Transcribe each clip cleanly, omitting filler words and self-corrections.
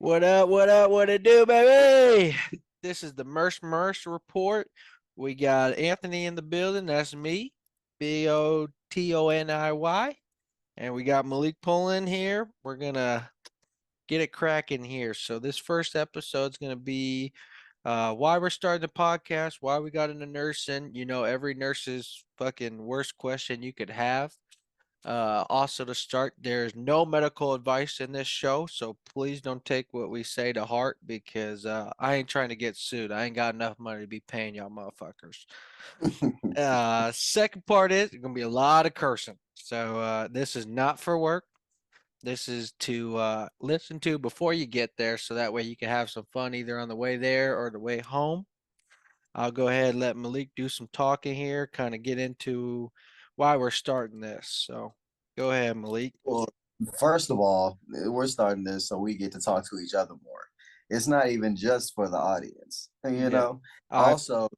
What up? What up? What it do, baby? This is the Murse report. We got Anthony in the building. That's me, Botoniy, and we got Malik pulling here. We're gonna get it cracking here. So this first episode's gonna be why we're starting the podcast, why we got into nursing. You know, every nurse's fucking worst question you could have. Also, to start, there's no medical advice in this show, so please don't take what we say to heart because I ain't trying to get sued. I ain't got enough money to be paying y'all motherfuckers. Second part is going to be a lot of cursing. So this is not for work. This is to listen to before you get there, so that way you can have some fun either on the way there or the way home. I'll go ahead and let Malik do some talking here, kind of get into why we're starting this. So go ahead, Malik. Well, first of all, we're starting this so we get to talk to each other more. It's not even just for the audience, you Yeah. know. I Also,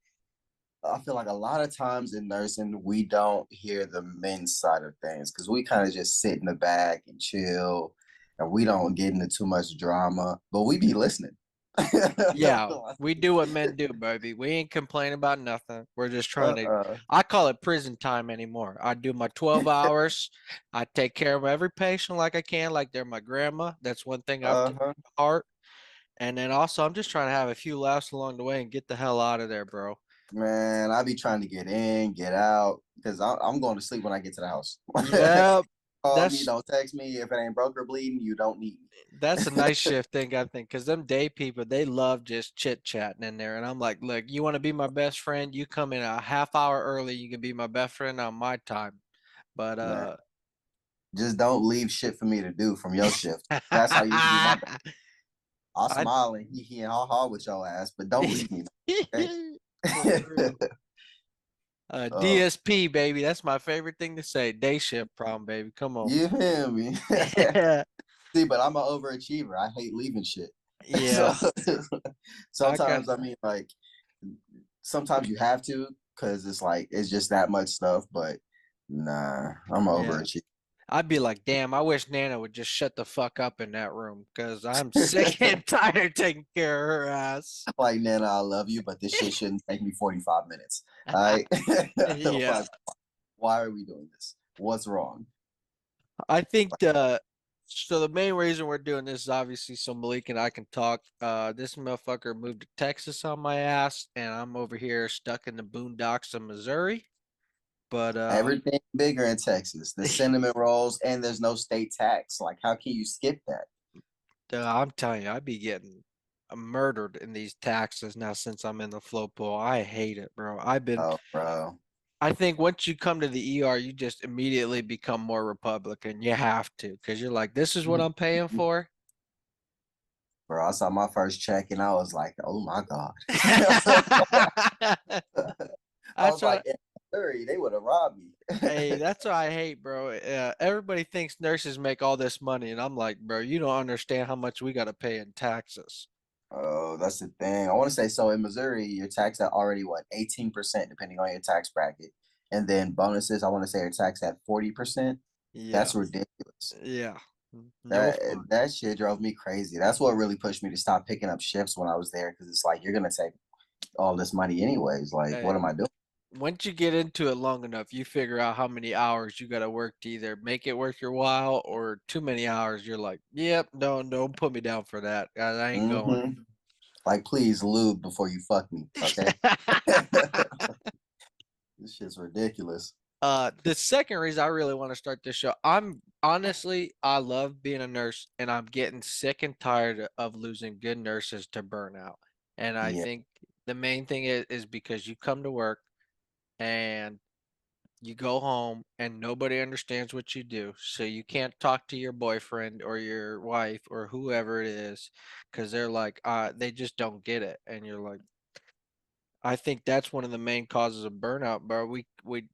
I feel like a lot of times in nursing, we don't hear the men's side of things because we kind of just sit in the back and chill, and we don't get into too much drama, but we be listening. Yeah, we do what men do, baby. We ain't complaining about nothing. We're just trying to uh-uh. I call it prison time anymore. I do my 12 hours. I take care of every patient like I can, like they're my grandma. That's one thing I've taken Uh-huh. to heart. And then also I'm just trying to have a few laughs along the way and get the hell out of there, bro. Man, I be trying to get in, get out, because I'm going to sleep when I get to the house. Yeah, Call me, that's don't text me. If it ain't broke or bleeding, you don't need That's a me. night shift thing, I think, because them day people, they love just chit chatting in there. And I'm like, look, you want to be my best friend? You come in a half hour early, you can be my best friend on my time. But Man, just don't leave shit for me to do from your shift. That's how you can be my best. I'll I smile and hee and ha ha with your ass, but don't leave me. Okay? for real. Oh, DSP, baby. That's my favorite thing to say. Day shift problem, baby. Come on. you hear me? Yeah. See, but I'm an overachiever. I hate leaving shit. So Yeah. I got sometimes, I mean, like, sometimes you have to because it's like it's just that much stuff. But nah, I'm an yeah. overachiever. I'd be like, damn, I wish Nana would just shut the fuck up in that room because I'm sick and tired of taking care of her ass. Like, Nana, I love you, but this shit shouldn't take me 45 minutes. All right. Yeah. Like, why are we doing this? What's wrong? I think the main reason we're doing this is obviously so Malik and I can talk. This motherfucker moved to Texas on my ass, and I'm over here stuck in the boondocks of Missouri. But Everything bigger in Texas. The cinnamon rolls, and there's no state tax. Like, how can you skip that? I'm telling you, I'd be getting murdered in these taxes now since I'm in the float pool. I hate it, bro. Oh, bro. I think once you come to the ER, you just immediately become more Republican. You have to, because you're like, this is what I'm paying for. Bro, I saw my first check and I was like, oh my God. I That's was like, what in Missouri, they would have robbed me. Hey, that's what I hate, bro. Everybody thinks nurses make all this money, and I'm like, bro, you don't understand how much we got to pay in taxes. Oh, that's the thing. I want to say so in Missouri, you're taxed at already what, 18%, depending on your tax bracket. And then bonuses, I want to say are taxed at 40%. Yeah, That's ridiculous. yeah, no fun. That shit drove me crazy. That's what really pushed me to stop picking up shifts when I was there because it's like you're gonna take all this money anyways. Like, what Hey, am I doing? once you get into it long enough, you figure out how many hours you got to work to either make it worth your while or too many hours. You're like, yep, don't put me down for that. I ain't going. Mm-hmm. Like, please lube before you fuck me, okay? This shit's ridiculous. The second reason I really want to start this show, I'm honestly, I love being a nurse and I'm getting sick and tired of losing good nurses to burnout. And I Yeah. think the main thing is because you come to work and you go home and nobody understands what you do. So you can't talk to your boyfriend or your wife or whoever it is because they're like, they just don't get it. And you're like, I think that's one of the main causes of burnout, bro. We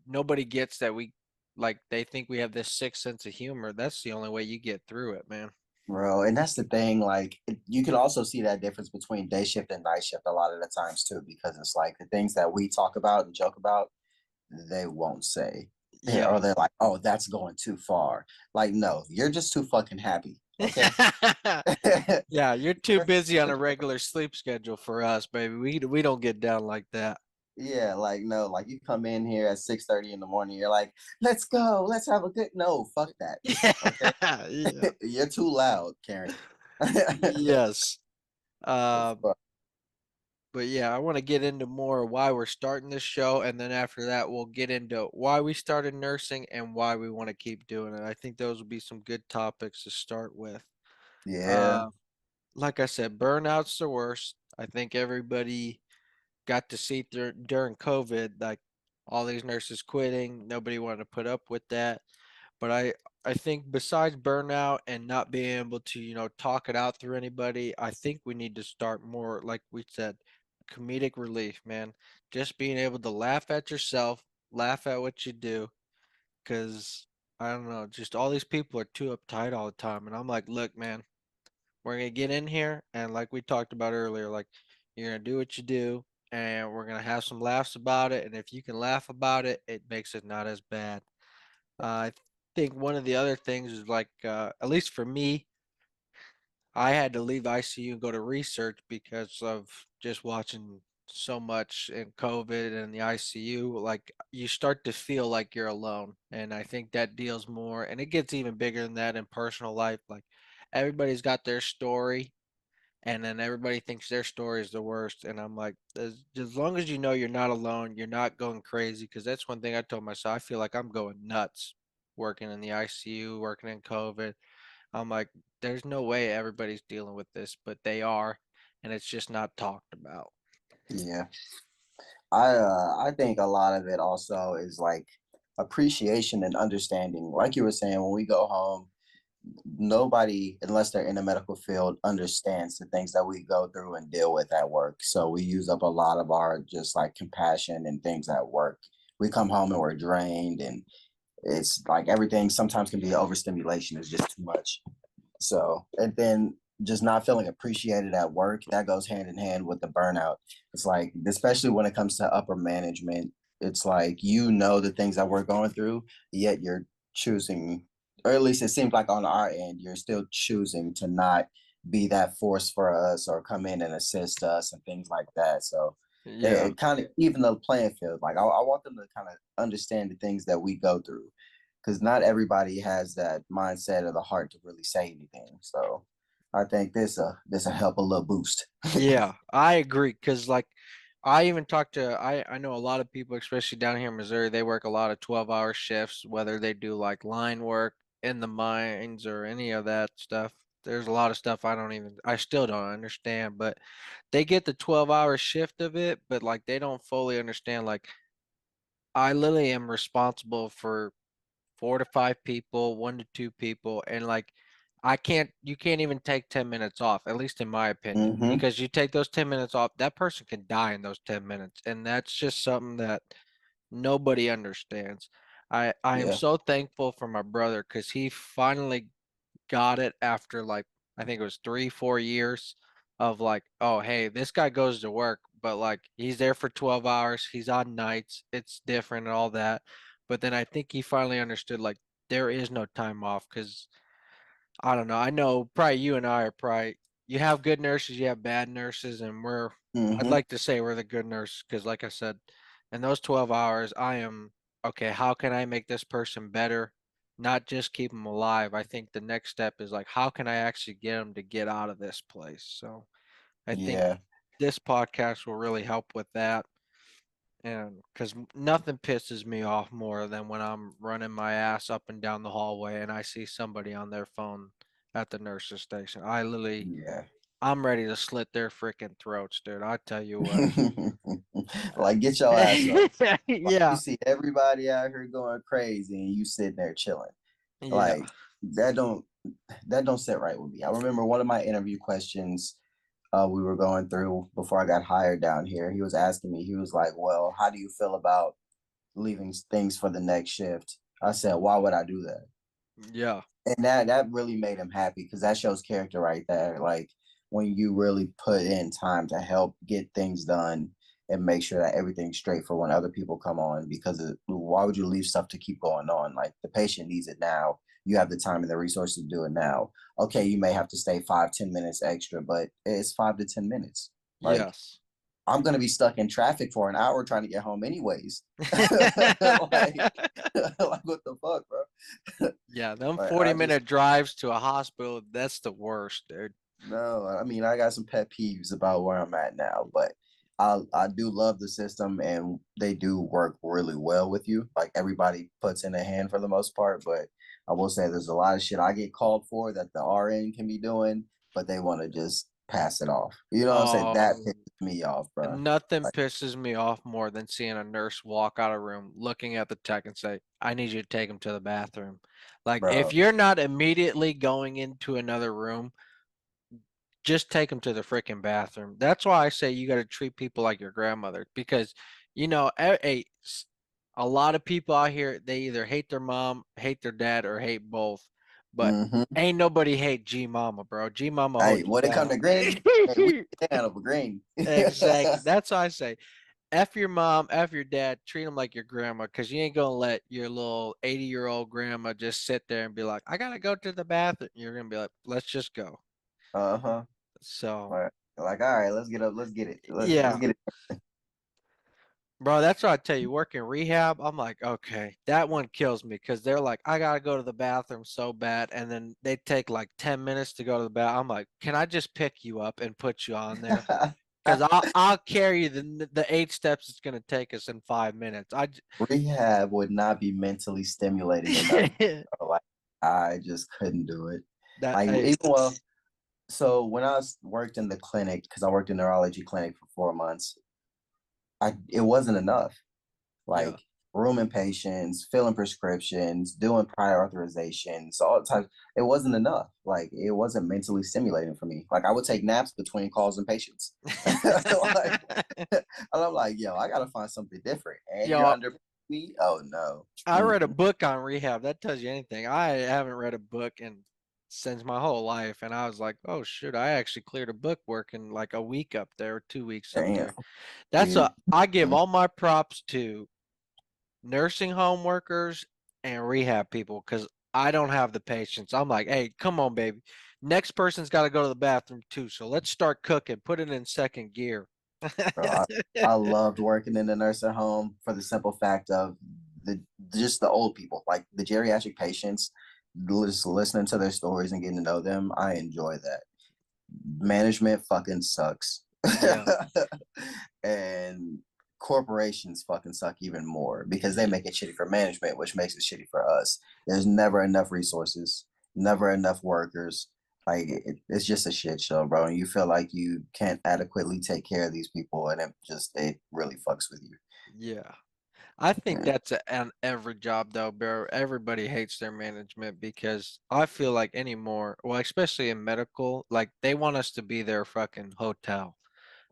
nobody gets that we like they think we have this sick sense of humor. That's the only way you get through it, man. Bro, and that's the thing. Like, you can also see that difference between day shift and night shift a lot of the times too, because it's like the things that we talk about and joke about, they won't say. Yeah. Or they're like, oh, that's going too far. Like, no, you're just too fucking happy. Okay. Yeah, you're too busy on a regular sleep schedule for us, baby. We don't get down like that. Yeah, like no, like you come in here at 6:30 in the morning, you're like, let's go, let's have a good no, fuck that. Okay. Yeah, yeah. You're too loud, Karen. Yes. Um, Fuck. but yeah, I want to get into more why we're starting this show, and then after that, we'll get into why we started nursing and why we want to keep doing it. I think those will be some good topics to start with. Yeah. Uh, like I said, burnout's the worst. I think everybody got to see during COVID, like all these nurses quitting. Nobody wanted to put up with that. But I think besides burnout and not being able to, talk it out through anybody, I think we need to start more, like we said, comedic relief, man. Just being able to laugh at yourself, laugh at what you do, because I don't know, just all these people are too uptight all the time. And I'm like, look, man, we're gonna get in here and like we talked about earlier, like you're gonna do what you do and we're gonna have some laughs about it. And if you can laugh about it, it makes it not as bad. I think one of the other things is like, at least for me, I had to leave ICU and go to research because of just watching so much in COVID and the ICU. Like you start to feel like you're alone, and I think that deals more, and it gets even bigger than that in personal life. Like everybody's got their story, and then everybody thinks their story is the worst. And I'm like, as long as you know you're not alone, you're not going crazy. Because that's one thing I told myself. I feel like I'm going nuts working in the ICU, working in COVID. I'm like, there's no way everybody's dealing with this, but they are, and it's just not talked about. Yeah. I think a lot of it also is like appreciation and understanding. Like you were saying, when we go home, nobody, unless they're in the medical field, understands the things that we go through and deal with at work. So we use up a lot of our just like compassion and things at work. We come home and we're drained, and it's like everything sometimes can be overstimulation. It's just too much. So, and then just not feeling appreciated at work, that goes hand in hand with the burnout. It's like, especially when it comes to upper management, it's like, the things that we're going through, yet you're choosing, or at least it seems like on our end, you're still choosing to not be that force for us or come in and assist us and things like that. So Yeah. it kind of even the playing field. Like I want them to kind of understand the things that we go through, because not everybody has that mindset or the heart to really say anything. So I think this will help a little boost. Yeah, I agree. Cause like I even talked to I know a lot of people, especially down here in Missouri, they work a lot of 12-hour shifts, whether they do like line work in the mines or any of that stuff. There's a lot of stuff I still don't understand, but they get the 12-hour shift of it, but like they don't fully understand like I literally am responsible for 4 to 5 people, 1 to 2 people, and like you can't even take 10 minutes off, at least in my opinion, Mm-hmm. because you take those 10 minutes off, that person can die in those 10 minutes. And that's just something that nobody understands. I am Yeah. so thankful for my brother because he finally got it after like I think it was 3, 4 years of like, oh hey, this guy goes to work, but like he's there for 12 hours, he's on nights, it's different and all that. But then I think he finally understood like there is no time off because I don't know. I know probably you and I are probably you have good nurses, you have bad nurses, and I'd Mm-hmm. like to say we're the good nurse because like I said, in those 12 hours, I am okay, how can I make this person better? Not just keep them alive. I think the next step is like, how can I actually get them to get out of this place? So I think Yeah. this podcast will really help with that. And because nothing pisses me off more than when I'm running my ass up and down the hallway and I see somebody on their phone at the nurse's station. Yeah. I'm ready to slit their freaking throats, dude. I tell you what. Like get your ass up. Like you Yeah, see everybody out here going crazy and you sitting there chilling. yeah, Like that don't that don't sit right with me. I remember one of my interview questions we were going through before I got hired down here. He was asking me, he was like, well, how do you feel about leaving things for the next shift? I said, why would I do that? yeah, And that really made him happy because that shows character right there. Like when you really put in time to help get things done and make sure that everything's straight for when other people come on. Because why would you leave stuff to keep going on? Like the patient needs it now. you have the time and the resources to do it now. Okay, you may have to stay 5-10 minutes extra, but it's 5 to 10 minutes. Like Yes. I'm gonna be stuck in traffic for an hour trying to get home anyways. like, like what the fuck, bro? Yeah, them Like 40 I just minute drives to a hospital, that's the worst, dude. no. I mean, I got some pet peeves about where I'm at now, but I do love the system and they do work really well with you. Like everybody puts in a hand for the most part, but I will say there's a lot of shit I get called for that the RN can be doing, but they want to just pass it off. You know what I'm saying? That Oh, pisses me off, bro. nothing Like, pisses me off more than seeing a nurse walk out of room, looking at the tech and say, I need you to take him to the bathroom. Like, if bro. you're not immediately going into another room, just take them to the freaking bathroom. That's why I say you got to treat people like your grandmother because, a lot of people out here, they either hate their mom, hate their dad, or hate both. But Mm-hmm. ain't nobody hate G Mama, bro. G Mama Hey, hold you when it come down. to Granny, hey, we stand up a Granny. Exactly. That's why I say F your mom, F your dad, treat them like your grandma because you ain't gonna let your little 80-year-old grandma just sit there and be like, I gotta go to the bathroom. You're gonna be like, let's just go. Uh-huh. So Like, all right, let's get up, let's get it. Let's yeah, get it. bro, that's what I tell you. Working rehab, I'm like, okay, that one kills me because they're like, I gotta go to the bathroom so bad, and then they take like 10 minutes to go to the bathroom. I'm like, can I just pick you up and put you on there? Because I'll carry the 8 steps it's gonna take us in 5 minutes. Rehab would not be mentally stimulating enough. Like I just couldn't do it. that Like I even well, so when I was worked in the clinic, because I worked in neurology clinic for 4 months, I it wasn't enough. yeah Like rooming patients, filling prescriptions, doing prior authorizations, all the time. It wasn't enough. Like it wasn't mentally stimulating for me. Like I would take naps between calls and patients. Like, and I'm like, yo, I gotta find something different. And you're yo, under me? Oh no. I read a Mm-mm. book on rehab. That tells you anything. I haven't read a book in since my whole life, and I was like, oh shoot, I actually cleared a book working like a week up there, 2 weeks up Damn. there. That's a Dude. I give all my props to nursing home workers and rehab people because I don't have the patience. I'm like, hey, come on, baby. Next person's got to go to the bathroom too, so let's start cooking. Put it in second gear. Bro, I loved working in the nursing home for the simple fact of the just the old people, like the geriatric patients, just listening to their stories and getting to know them. I enjoy that. Management fucking sucks. Yeah, And corporations fucking suck even more because they yeah, make it shitty for management, which makes it shitty for us. There's never enough resources, never enough workers. Like it's just a shit show, bro. And you feel like you can't adequately take care of these people, and it really fucks with you. yeah. I think Yeah. that's on every job though, bro. Everybody hates their management because I feel like anymore, well, especially in medical, like they want us to be their fucking hotel.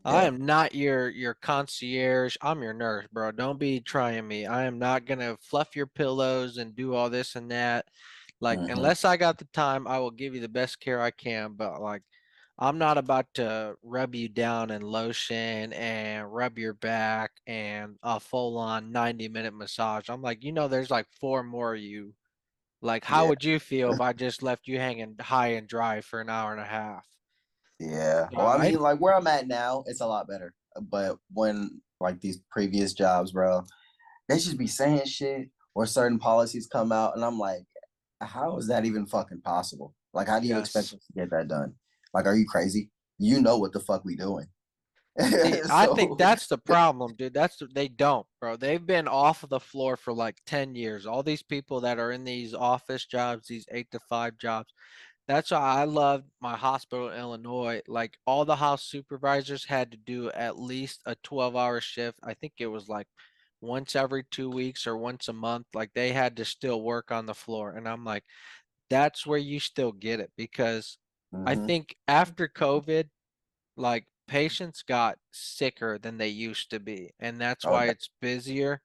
I Yeah. am not your concierge. I'm your nurse, bro. Don't be trying me. I am not gonna fluff your pillows and do all this and that. Like, Hmm. unless I got the time, I will give you the best care I can. But like, I'm not about to rub you down in lotion and rub your back and a full on 90-minute massage. I'm like, there's like four more of you. Like, how Yeah. would you feel if I just left you hanging high and dry for an hour and a half? Yeah. So Well, I mean, like where I'm at now, it's a lot better. But when like these previous jobs, bro, they just be saying shit or certain policies come out, and I'm like, how is that even fucking possible? Like, how do you expect yes. us to get that done? Like, are you crazy? You know what the fuck we doing? See, I think So, that's the problem, dude. They don't, bro. They've been off of the floor for like 10 years. All these people that are in these office jobs, these 8 to 5 jobs. That's why I loved my hospital in Illinois. Like all the house supervisors had to do at least a 12-hour shift. I think it was like once every 2 weeks or once a month. Like they had to still work on the floor. And I'm like, that's where you still get it because I hmm, think after COVID, like patients got sicker than they used to be, and that's oh, why it's busier.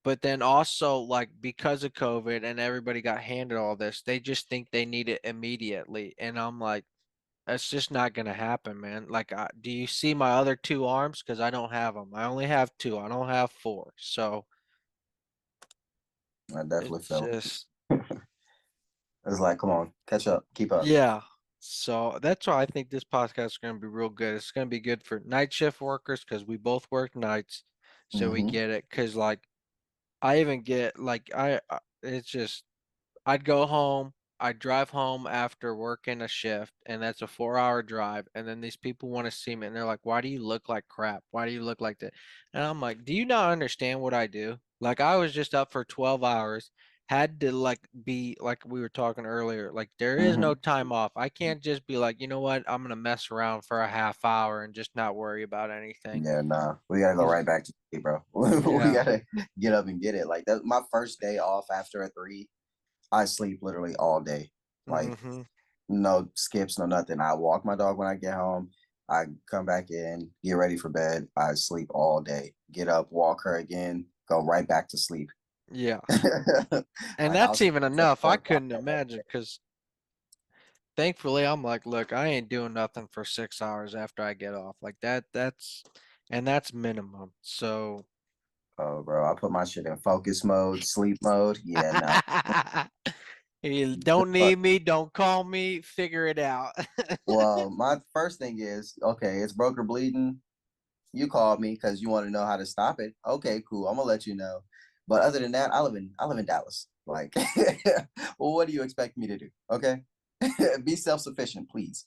But then also, like, because of COVID and everybody got handed all this, they just think they need it immediately. And I'm like, that's just not gonna happen, man. Like, do you see my other 2 arms? Because I don't have them. I only have two. I don't have four. So I definitely it's felt. just It's like, come on, catch up, keep up. Yeah. So that's why I think this podcast is going to be real good. It's going to be good for night shift workers because we both work nights. So we Mm-hmm. get it. Because, like, I even get, like, it's just, I'd go home, I'd drive home after working a shift, and that's a 4-hour drive. And then these people want to see me, and they're like, "Why do you look like crap? Why do you look like that?" And I'm like, "Do you not understand what I do? Like, I was just up for 12 hours, had to like be like we were talking earlier. Like, there is no Mm-hmm. time off. I can't just be like, you know what? I'm gonna mess around for a half hour and just not worry about anything. Yeah, nah. We gotta go 'Cause- right back to sleep, bro. We yeah. gotta get up and get it. Like that my first day off after a 3, I sleep literally all day. Like Mm-hmm. no skips, no nothing. I walk my dog when I get home. I come back in, get ready for bed. I sleep all day. Get up, walk her again, go right back to sleep. Yeah. And Like I'll that's sleep even until enough. I 4 o'clock couldn't that next imagine day. because thankfully I'm like, look, I ain't doing nothing for 6 hours after I get off. Like that's minimum. So Oh, bro, I put my shit in focus mode, sleep mode. Yeah, nah. you don't But need me, don't call me, figure it out. well, my first thing is okay. It's broker bleeding. You called me because you want to know how to stop it. Okay, cool. I'm gonna let you know. But other than that, I live in Dallas. Like, well, what do you expect me to do? Okay, be self sufficient, please,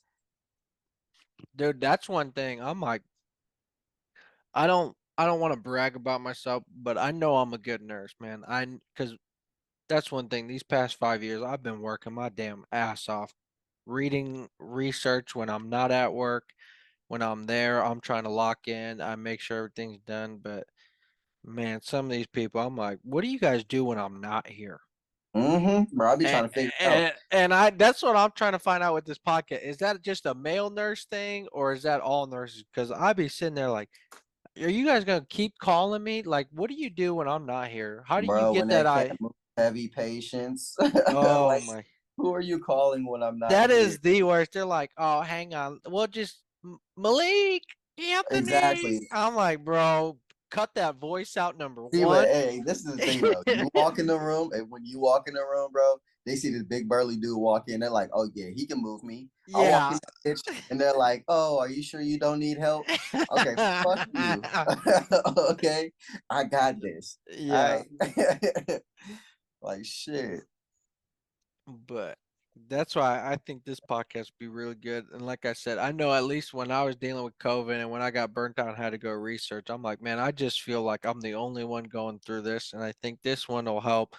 Dude, that's one thing. I'm like, I don't want to brag about myself, but I know I'm a good nurse, man. Because that's one thing. These past 5 years, I've been working my damn ass off, reading research when I'm not at work. When I'm there, I'm trying to lock in. I make sure everything's done. But man, some of these people, I'm like, what do you guys do when I'm not here? Bro. I'll be And, trying to figure it out, and that's what I'm trying to find out with this podcast. Is that just a male nurse thing or is that all nurses? Because I be sitting there like, are you guys gonna keep calling me? Like, what do you do when I'm not here? How do you bro. get When they that can't I? move heavy patients, Oh like, my. who are you calling when I'm not That here? is the worst. They're like, "Oh, hang on. Well, just Malik, Anthony." Exactly. I'm like, "Bro, cut that voice out, number See, but one." hey, this is the thing though. You walk in the room, and when you walk in the room, bro, they see this big burly dude walk in. They're like, "Oh yeah, he can move me." I walk Yeah. in that bitch, and they're like, "Oh, are you sure you don't need help?" Okay, fuck you. Okay, I got this. Yeah, I like shit. but that's why I think this podcast would be really good. And like I said, I know at least when I was dealing with COVID and when I got burnt out and had to go research, I'm like, man, I just feel like I'm the only one going through this. And I think this one will help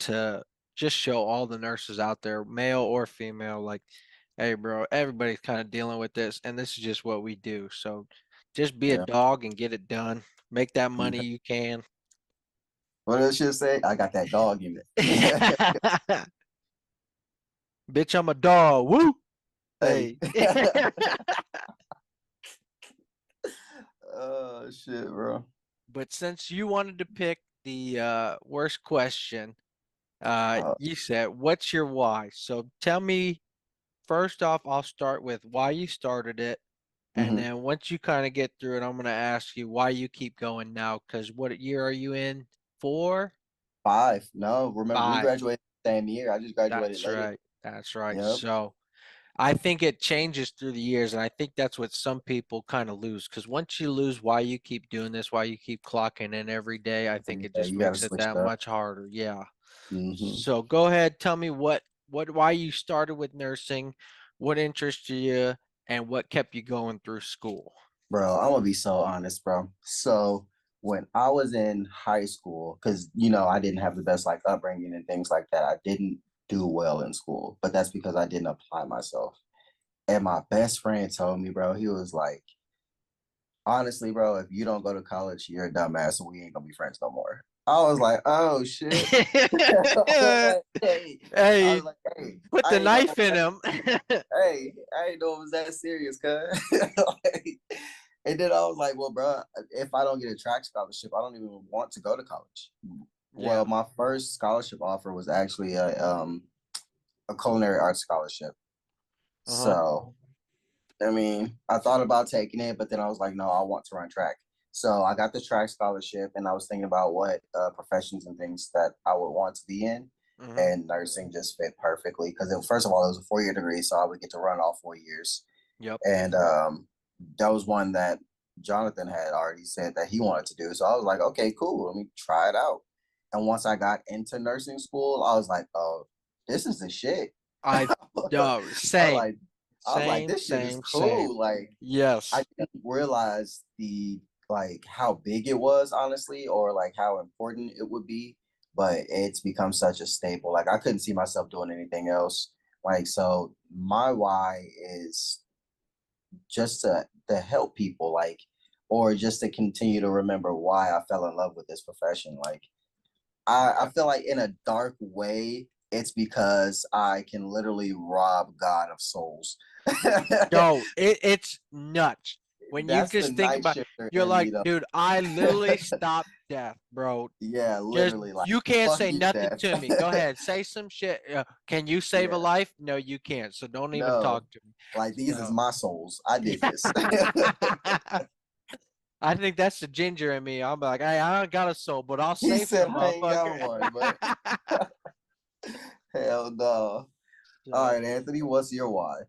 to just show all the nurses out there, male or female, like, hey, bro, everybody's kind of dealing with this, and this is just what we do. So just be a Yeah. dog and get it done. Make that money you can. What does she say? I got that dog in me. Bitch, I'm a dog. Woo! Hey. Hey. Oh shit, bro. But since you wanted to pick the worst question, Uh, you said, what's your why? So tell me, first off, I'll start with why you started it. And mhm. then once you kind of get through it, I'm going to ask you why you keep going now. Because what year are you in? 4? 5. No, remember we 5. graduated the same year. I just graduated That's later. right. That's right. Yep. So I think it changes through the years. And I think that's what some people kind of lose. Because once you lose why you keep doing this, why you keep clocking in every day, I think it Yeah, just you got to makes it switch that it up. much harder. Yeah. Hmm. So go ahead. Tell me why you started with nursing, what interested you, and what kept you going through school. Bro, I'm gonna be so honest, bro. So when I was in high school, because I didn't have the best like upbringing and things like that, I didn't do well in school, but that's because I didn't apply myself. And my best friend told me, bro, he was like, honestly, bro, if you don't go to college, you're a dumbass and we ain't gonna be friends no more. I was like, oh shit. I was like, hey, I Hey, was like, hey, put I the ain't know knife in him. I didn't know it was that serious, cuz. Like, and then I was like, well, bro, if I don't get a track scholarship, I don't even want to go to college. Yeah. Well, my first scholarship offer was actually a culinary arts scholarship. Uh-huh. So, I mean, I thought about taking it, but then I was like, no, I want to run track. So I got the track scholarship, and I was thinking about what professions and things that I would want to be in. Mm-hmm. and nursing just fit perfectly because first of all, it was a 4 year degree, so I would get to run all 4 years. Yep. And that was one that Jonathan had already said that he wanted to do. So I was like, okay, cool, let me try it out. And once I got into nursing school, I was like, oh, this is the shit. I I same, like, I was like, same, this shit is same, same. cool. Like, I Yes. didn't realize the like how big it was, honestly, or like how important it would be. But it's become such a staple. Like, I couldn't see myself doing anything else. Like, so my why is just to help people, like, or just to continue to remember why I fell in love with this profession. Like, I feel like in a dark way, it's because I can literally rob God of souls. Yo, it's nuts. When you That's the just think night about, shifter you're in me, like, though. dude, I literally stopped death, bro. Yeah, Just literally, like, you can't fuck say you, nothing death. to me. Go ahead, say some shit. Can you save a Yeah, life? No, you can't. So don't even no, talk to me. like these is So my souls. I did this. I think that's the ginger in me. I'm like, hey, I don't got a soul, but I'll He save said some I ain't got motherfucker. one, but hell no. All So right, Anthony, what's your why?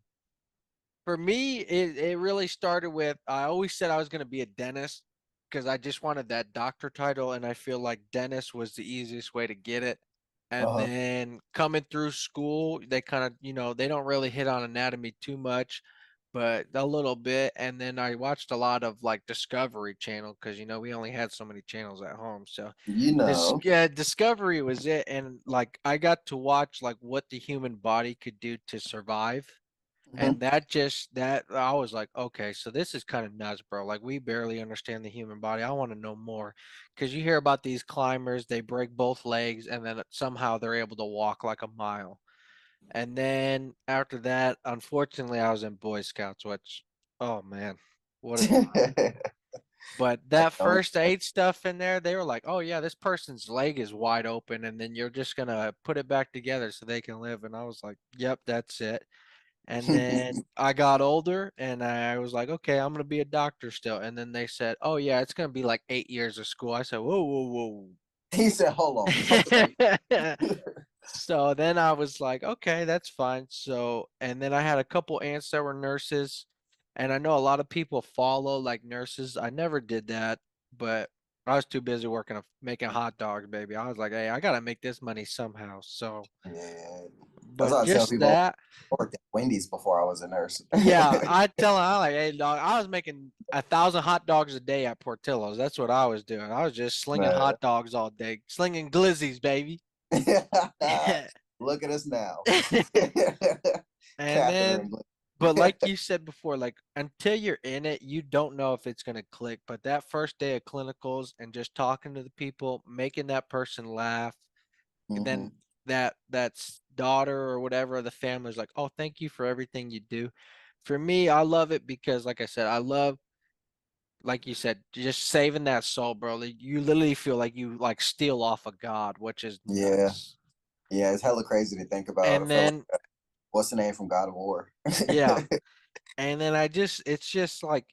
for me, it really started with I always said I was gonna be a dentist because I just wanted that doctor title, and I feel like dentist was the easiest way to get it. And Uh-huh. then coming through school, they kind of, they don't really hit on anatomy too much, but a little bit. And then I watched a lot of like Discovery Channel because we only had so many channels at home. So You this know. yeah, Discovery was it, and like I got to watch like what the human body could do to survive. And Mhm. that I was like, okay, so this is kind of nuts, bro. Like we barely understand the human body. I want to know more because you hear about these climbers, they break both legs and then somehow they're able to walk like a mile. And then after that, unfortunately, I was in Boy Scouts, which, oh man, what a time. But I that don't. first aid stuff in there, they were like, oh yeah, this person's leg is wide open, and then you're just gonna put it back together so they can live. And I was like, yep, that's it. And then I got older and I was like, okay, I'm gonna be a doctor still. And then they said, oh yeah, it's gonna be like 8 years of school. I said, whoa, whoa, He said, hold on, hold on. whoa. So then I was like, okay, that's fine. So, and then I had a couple aunts that were nurses, and I know a lot of people follow like nurses. I never did that, but I was too busy working, making hot dogs, baby. I was like, hey, I gotta make this money somehow. So, Yeah. That's but what I tell just people. that. I worked at Wendy's before I was a nurse. Yeah, I tell him, I like, hey, dog, I was making 1,000 hot dogs a day at Portillo's. That's what I was doing. I was just slinging Man. hot dogs all day, slinging glizzies, baby. Look at us now. And Catheter then, and but like you said before, like until you're in it, you don't know if it's gonna click. But that first day of clinicals and just talking to the people, making that person laugh, hmm then that's daughter or whatever of the family is like, oh, thank you for everything you do. For me, I love it because, like I said, I love, like you said, just saving that soul, bro. Like, you literally feel like you like steal off of God, which is Yeah. nuts. Yeah, it's hella crazy to think about. I And feel like then, what's the name from God of War? yeah, and then it's just like,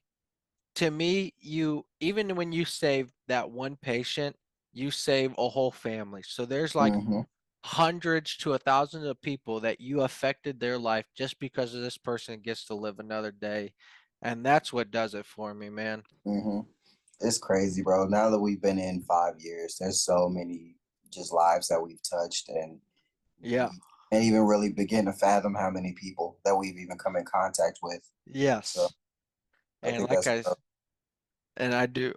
to me, you, even when you save that one patient, you save a whole family. So there's like hmm hundreds to a thousand of people that you affected their life just because of this person gets to live another day. And that's what does it for me, man. hmm It's crazy, bro. Now that we've been in 5 years, there's so many just lives that we've touched, and Yeah. we can't even really begin to fathom how many people that we've even come in contact with. So Yes. I And think that's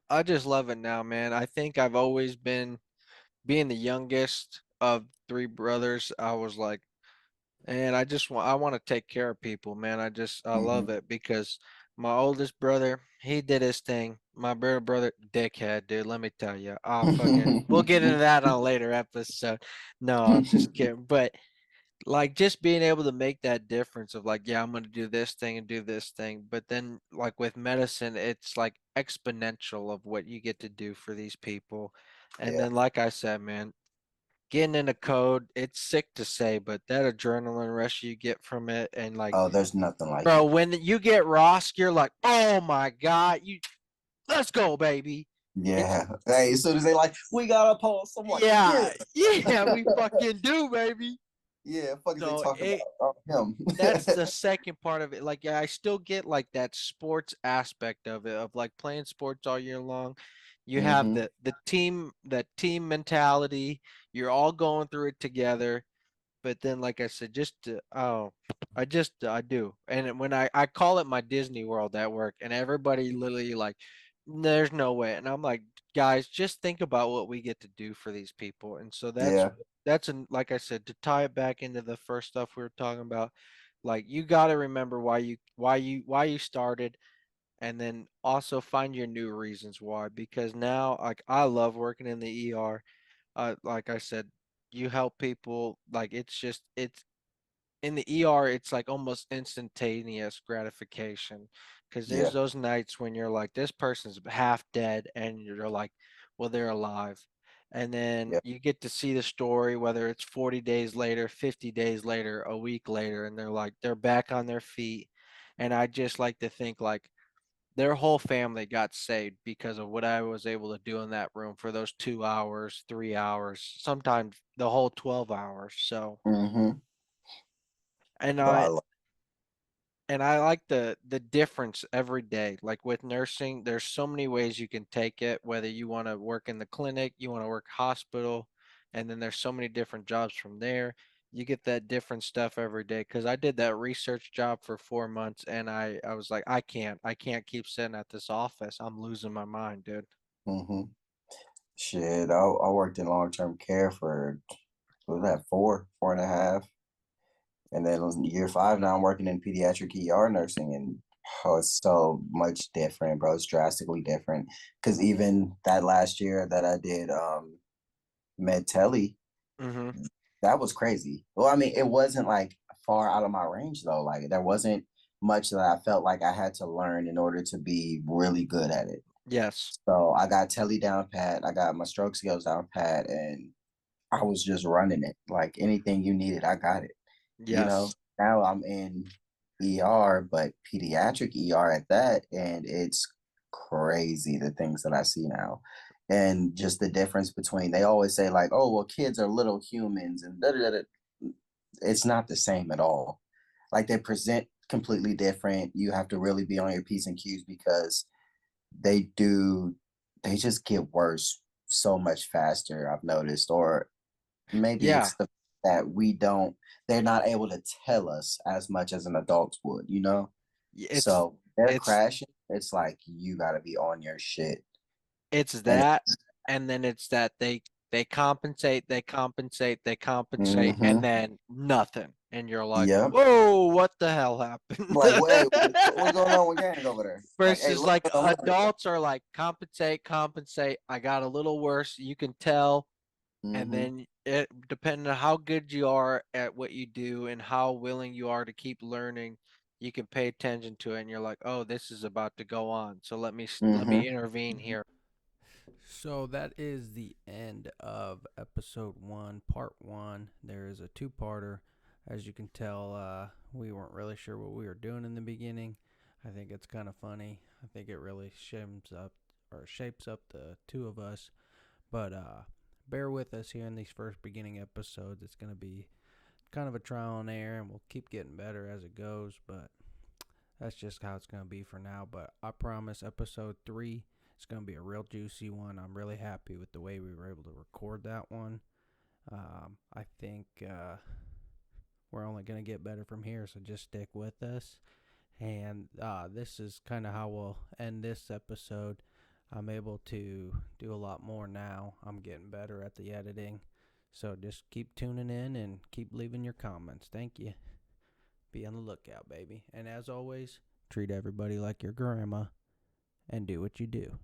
I just love it now, man. I think I've always been, being the youngest of three brothers, I was like, and I want to take care of people, man. I hmm love it because my oldest brother, he did his thing. My brother, dickhead, dude. Let me tell you, I'll fucking, we'll get into that on a later episode. No, I'm just kidding. But like just being able to make that difference of like, yeah, I'm gonna do this thing and do this thing. But then like with medicine, it's like exponential of what you get to do for these people. And yeah. then, like I said, man, getting in the code, it's sick to say, but that adrenaline rush you get from it, and like, Oh, there's nothing like bro, it. when you get Rosk, you're like, oh my God, let's go, baby. It's Yeah. Hey, as soon as they like, we got a pulse. I'm like, yeah, yeah, we fucking do, baby. yeah. Fuck is they So talking about? Oh, him. that's the second part of it. Like, yeah, I still get like that sports aspect of it, of like playing sports all year long. You have Mm-hmm. that team mentality. You're all going through it together. But then, like I said, I do. And when I call it my Disney World at work, and everybody literally like, there's no way. And I'm like, guys, just think about what we get to do for these people. And so Yeah. like I said, to tie it back into the first stuff we were talking about, like you got to remember why you started, and then also find your new reasons why. Because now, like I love working in the ER. Like I said, you help people. Like it's in the ER, it's like almost instantaneous gratification, because there's Yeah. those nights when you're like, this person's half dead, and you're like, well, they're alive. And then Yeah. you get to see the story, whether it's 40 days later, 50 days later, a week later, and they're back on their feet. And I just like to think like their whole family got saved because of what I was able to do in that room for those 2 hours, 3 hours, sometimes the whole 12 hours. So, Mm-hmm. and Well, I I love. and I like the difference every day. Like with nursing, there's so many ways you can take it, whether you want to work in the clinic, you want to work hospital, and then there's so many different jobs from there. You get that different stuff every day. Because I did that research job for 4 months, and I was like, I can't keep sitting at this office. I'm losing my mind, dude. Mm-hmm. Shit, I worked in long term care for what was that 4.5, and then year 5 now I'm working in pediatric ER nursing, and oh, it's so much different, bro. It's drastically different. Because even that last year that I did med tele, Mm-hmm. that was crazy. Well, I mean, it wasn't like far out of my range though. Like there wasn't much that I felt like I had to learn in order to be really good at it. Yes. So I got tele down pat, I got my stroke skills down pat, and I was just running it. Like anything you needed, I got it. You know, Yes. now I'm in ER, but pediatric ER at that, and it's crazy the things that I see now. And just the difference between, they always say, like, oh, well, kids are little humans, and da da da. It's not the same at all. Like they present completely different. You have to really be on your P's and Q's because they do, they just get worse so much faster, I've noticed. Or maybe Yeah. it's the that we don't, they're not able to tell us as much as an adult would, you know? It's So they're it's crashing. It's like you got to be on your shit. it's And that, and then it's that they compensate, they compensate, they compensate, and mm-hmm. then nothing. And you're like, Yep. whoa, what the hell happened? Like, hey, what's going on with gang over there? Like, hey, Versus look, like look. adults are like, compensate, compensate. I got a little worse. You can tell. And Mm-hmm. then it depending on how good you are at what you do and how willing you are to keep learning, you can pay attention to it, and you're like, oh, this is about to go on. So let me Mm-hmm. intervene here. So that is the end of episode one, part one. There is a two-parter. As you can tell, we weren't really sure what we were doing in the beginning. I think it's kind of funny. I think it really shapes up the two of us. But bear with us here in these first beginning episodes. It's going to be kind of a trial and error, and we'll keep getting better as it goes. But that's just how it's going to be for now. But I promise episode 3 is going to be a real juicy one. I'm really happy with the way we were able to record that one. I think we're only going to get better from here, so just stick with us. And this is kind of how we'll end this episode. I'm able to do a lot more now. I'm getting better at the editing. So just keep tuning in and keep leaving your comments. Thank you. Be on the lookout, baby. And as always, treat everybody like your grandma and do what you do.